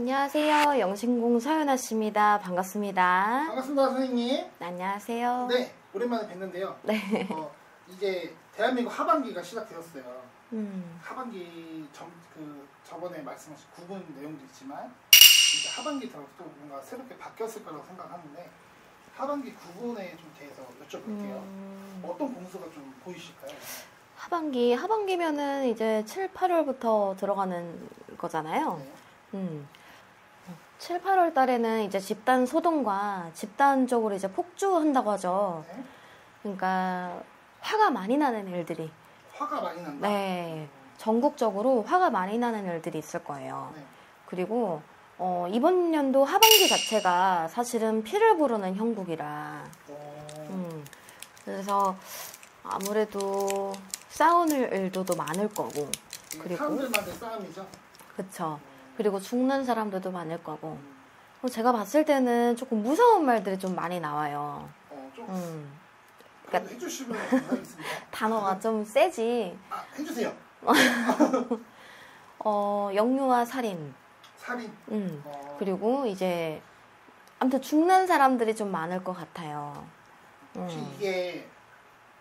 안녕하세요. 영신공 서연아 씨입니다. 반갑습니다. 반갑습니다, 선생님. 네, 안녕하세요. 네, 오랜만에 뵙는데요. 네. 이제 대한민국 하반기가 시작되었어요. 하반기 저번에 말씀하신 구분 내용도 있지만 이제 하반기 들어서 또 뭔가 새롭게 바뀌었을 거라고 생각하는데 하반기 구분에 좀 대해서 여쭤볼게요. 어떤 공수가 좀 보이실까요? 하반기면은 이제 7, 8월부터 들어가는 거잖아요. 네. 7, 8월 달에는 이제 집단 소동과 집단적으로 이제 폭주한다고 하죠. 네. 그러니까 화가 많이 나는 일들이. 화가 많이 난다. 네. 전국적으로 화가 많이 나는 일들이 있을 거예요. 네. 그리고 이번 연도 하반기 자체가 사실은 피를 부르는 형국이라. 그래서 아무래도 싸우는 일도 많을 거고. 그리고 사람들만의 싸움이죠. 그쵸. 그리고 죽는 사람들도 많을 거고. 제가 봤을 때는 조금 무서운 말들이 좀 많이 나와요. 그러니까 해주시면 감사하겠습니다. 단어가 좀 세지. 해주세요. 역류와 살인. 살인. 그리고 이제 아무튼 죽는 사람들이 좀 많을 것 같아요. 혹시 이게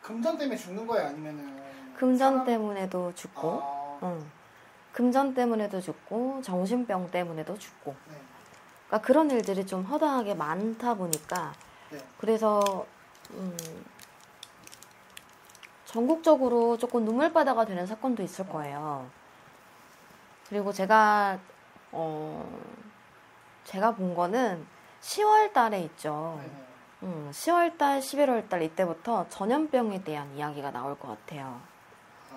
금전 때문에 죽는 거예요? 아니면은 금전 때문에도 죽고, 금전 때문에도 죽고, 정신병 때문에도 죽고. 네. 그러니까 그런 일들이 좀 허다하게 많다 보니까, 네. 그래서 전국적으로 조금 눈물바다가 되는 사건도 있을 거예요. 그리고 제가 본 거는 10월 달에 있죠. 10월 달, 11월 달 이때부터 전염병에 대한 이야기가 나올 것 같아요.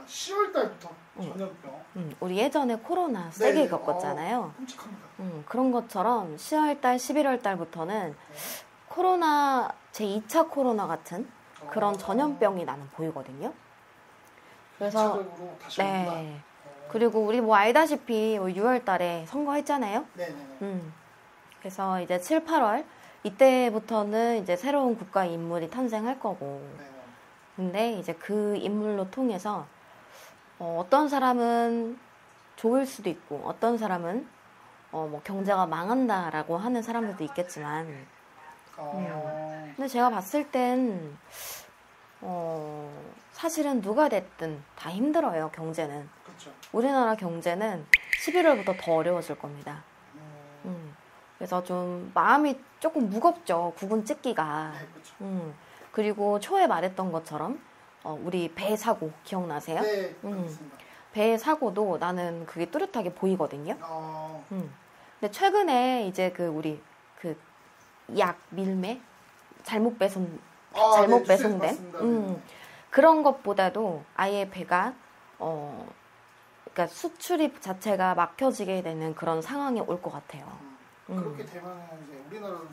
10월 달부터 전염병? 우리 예전에 코로나 세게 겪었잖아요. 끔찍합니다. 그런 것처럼 10월 달, 11월 달부터는 코로나, 제2차 코로나 같은 그런 전염병이 나는 보이거든요. 그래서 2차적으로 다시 온다. 네. 그리고 우리 알다시피 6월 달에 선거했잖아요. 네네. 그래서 이제 7, 8월 이때부터는 이제 새로운 국가 인물이 탄생할 거고. 네네. 근데 이제 그 인물로 통해서 어떤 사람은 좋을 수도 있고 어떤 사람은 뭐 경제가 망한다라고 하는 사람들도 있겠지만 근데 제가 봤을 땐 사실은 누가 됐든 다 힘들어요. 경제는. 그렇죠. 우리나라 경제는 11월부터 더 어려워질 겁니다. 그래서 좀 마음이 조금 무겁죠. 국은 찍기가. 네, 그렇죠. 그리고 초에 말했던 것처럼 우리 배 사고 기억나세요? 네, 알겠습니다. 배 사고도 나는 그게 뚜렷하게 보이거든요. 근데 최근에 이제 우리 약 밀매 잘못 배송된 그런 것보다도 아예 배가 그러니까 수출입 자체가 막혀지게 되는 그런 상황이 올 것 같아요. 그렇게 되면 이제 우리나라도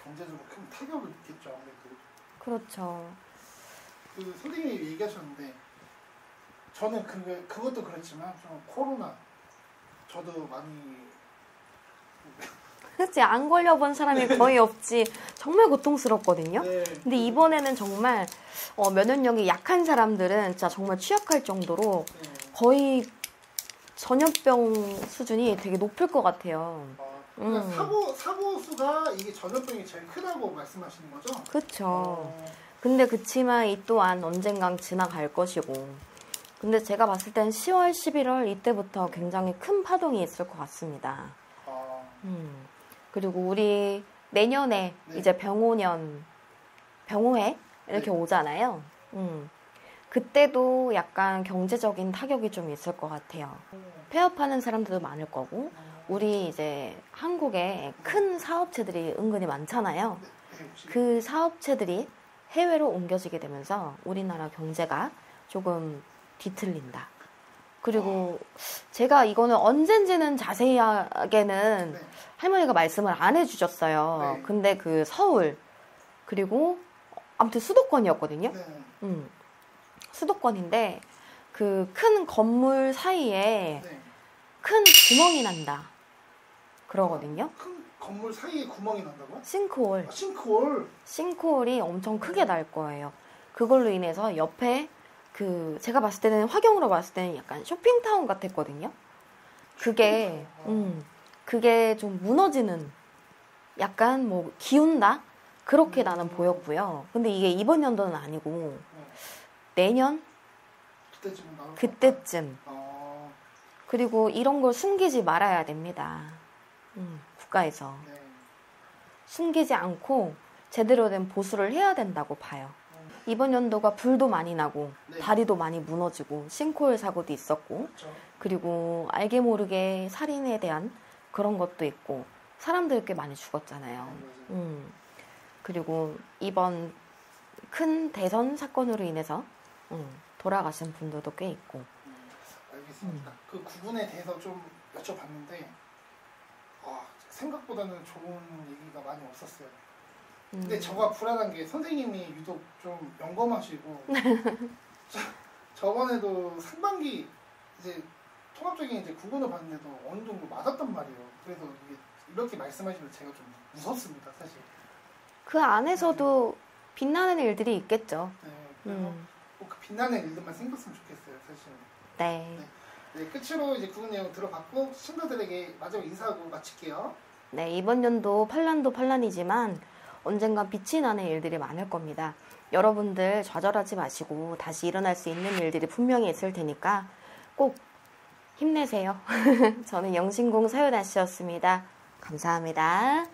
경제적으로 큰 타격을 입겠죠. 아무래도. 그렇죠. 선생님이 얘기하셨는데 저는 그것도 그렇지만 좀 코로나 저도 많이 그치, 안 걸려본 사람이 거의 없지. 정말 고통스럽거든요. 네. 근데 이번에는 정말 면역력이 약한 사람들은 진짜 정말 취약할 정도로 거의 전염병 수준이 되게 높을 것 같아요. 그러니까 사고 수가 이게 전염병이 제일 크다고 말씀하시는 거죠? 그렇죠. 근데 그치만 이 또한 언젠간 지나갈 것이고. 근데 제가 봤을 땐 10월, 11월 이때부터 굉장히 큰 파동이 있을 것 같습니다. 그리고 우리 내년에 이제 병호해 이렇게 오잖아요. 그때도 약간 경제적인 타격이 좀 있을 것 같아요. 폐업하는 사람들도 많을 거고, 우리 이제 한국에 큰 사업체들이 은근히 많잖아요. 그 사업체들이 해외로 옮겨지게 되면서 우리나라 경제가 조금 뒤틀린다. 그리고 제가 이거는 언젠지는 자세하게는 할머니가 말씀을 안 해주셨어요. 근데 서울 그리고 아무튼 수도권이었거든요. 수도권인데 그 큰 건물 사이에 큰 구멍이 난다. 그러거든요. 큰 건물 사이에 구멍이 난다고요? 싱크홀. 싱크홀? 싱크홀이 엄청 크게 날 거예요. 그걸로 인해서 옆에 제가 봤을 때는 화경으로 봤을 때는 약간 쇼핑타운 같았거든요. 그게 그게 좀 무너지는 약간 뭐 기운다? 그렇게 나는 보였고요. 근데 이게 이번 연도는 아니고 내년? 그때쯤은 나올 것 그때쯤. 같아요. 그리고 이런 걸 숨기지 말아야 됩니다. 국가에서. 네. 숨기지 않고 제대로 된 보수를 해야 된다고 봐요. 이번 연도가 불도 많이 나고 네. 다리도 많이 무너지고 싱크홀 사고도 있었고 그렇죠. 그리고 알게 모르게 살인에 대한 그런 것도 있고 사람들 꽤 많이 죽었잖아요. 그리고 이번 큰 대선 사건으로 인해서 돌아가신 분들도 꽤 있고. 알겠습니다. 그 구분에 대해서 좀 여쭤봤는데 생각보다는 좋은 얘기가 많이 없었어요. 근데 저가 불안한 게 선생님이 유독 좀 영검하시고 저번에도 상반기 이제 통합적인 이제 구분을 봤는데도 어느 정도 맞았단 말이에요. 그래서 이게 이렇게 말씀하시면 제가 좀 무섭습니다, 사실. 그 안에서도 빛나는 일들이 있겠죠. 네, 그래서 꼭 그 빛나는 일들만 생겼으면 좋겠어요, 사실. 네. 네, 끝으로 이제 구분 내용 들어봤고 시청자들에게 마지막 인사하고 마칠게요. 네, 이번 연도 반란도 반란이지만 언젠가 빛이 나는 일들이 많을 겁니다. 여러분들 좌절하지 마시고 다시 일어날 수 있는 일들이 분명히 있을 테니까 꼭 힘내세요. 저는 영신공 서유나 씨였습니다. 감사합니다.